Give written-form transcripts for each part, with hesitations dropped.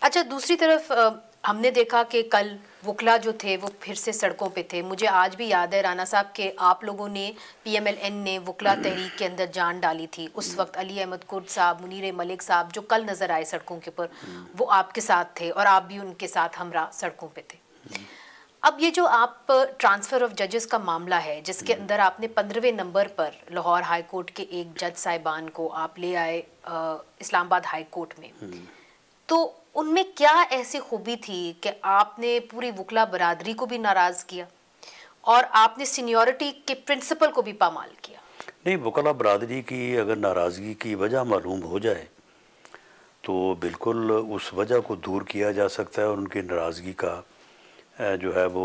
अच्छा, दूसरी तरफ हमने देखा कि कल वकला जो थे वो फिर से सड़कों पे थे। मुझे आज भी याद है राना साहब के आप लोगों ने पीएमएलएन ने वकला तहरीक के अंदर जान डाली थी। उस वक्त अली अहमद कुर्द साहब, मुनीर मलिक साहब जो कल नज़र आए सड़कों के ऊपर, वो आपके साथ थे और आप भी उनके साथ हमरा सड़कों पे थे। अब ये जो आप ट्रांसफ़र ऑफ जजेस का मामला है जिसके अंदर आपने 15वें नंबर पर लाहौर हाई कोर्ट के एक जज साहिबान को आप ले आए इस्लामाबाद हाई कोर्ट में, तो उनमें क्या ऐसी खूबी थी कि आपने पूरी वकला बरादरी को भी नाराज़ किया और आपने सीनियरिटी के प्रिंसिपल को भी पामाल किया? नहीं, वकला बरादरी की अगर नाराज़गी की वजह मालूम हो जाए तो बिल्कुल उस वजह को दूर किया जा सकता है और उनकी नाराज़गी का जो है वो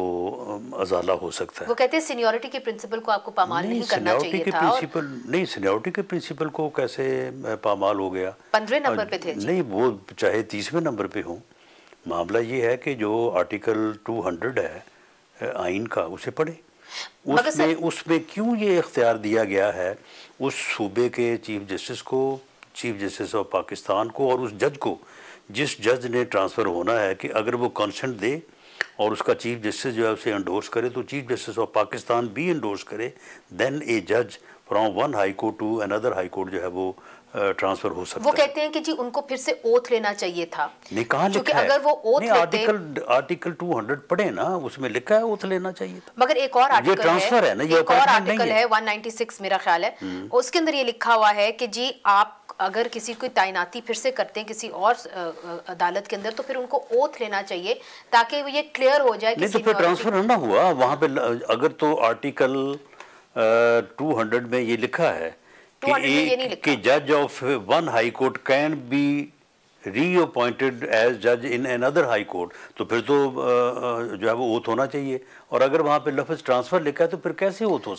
अजाला हो सकता है। वो कहते हैं सीनियरिटी के प्रिंसिपल को आपको पामाल नहीं करना चाहिए था। नहीं, सीनियरिटी के प्रिंसिपल को कैसे पामाल हो गया? 15वें नंबर पे थे जी। नहीं, वो चाहे 30वें नंबर पे हो, मामला ये है कि जो आर्टिकल 200 है आइन का, उसे पढ़े। उसमें क्यों ये इख्तियार दिया गया है उस सूबे के चीफ जस्टिस को, चीफ जस्टिस ऑफ पाकिस्तान को, और उस जज को जिस जज ने ट्रांसफ़र होना है, कि अगर वो कंसेंट दे और उसका चीफ जस्टिस जो है उसे एंडोर्स करे, तो चीफ जस्टिस ऑफ पाकिस्तान भी एंडोर्स करे, देन ए जज from one high court to another high court जो है वो ट्रांसफर हो सकता है। वो कहते हैं कि जी उनको फिर से ओथ लेना चाहिए था। नहीं, कहाँ लिखा है? अगर वो ओथ लेते, आर्टिकल 200 पढ़े ना, उसमें लिखा है ओथ लेना चाहिए था। मगर एक और आर्टिकल ट्रांसफर है ना, ये एक और आर्टिकल है 196 मेरा ख्याल है, उसके अंदर ये लिखा हुआ है कि जी आप अगर किसी को तैनाती फिर से करते हैं किसी और अदालत के अंदर, तो फिर उनको ओथ लेना चाहिए ताकि ये क्लियर हो जाए कि नहीं, तो फिर ट्रांसफर ना हुआ वहाँ पे। अगर तो आर्टिकल 200 में ये लिखा है कि जज of one high court can be reappointed as जज इन अनदर हाई कोर्ट, तो फिर तो जो है वो ओथ होना चाहिए। और अगर वहाँ पे लफ्ज़ ट्रांसफ़र लिखा है तो फिर कैसे ओथ हो सकता है?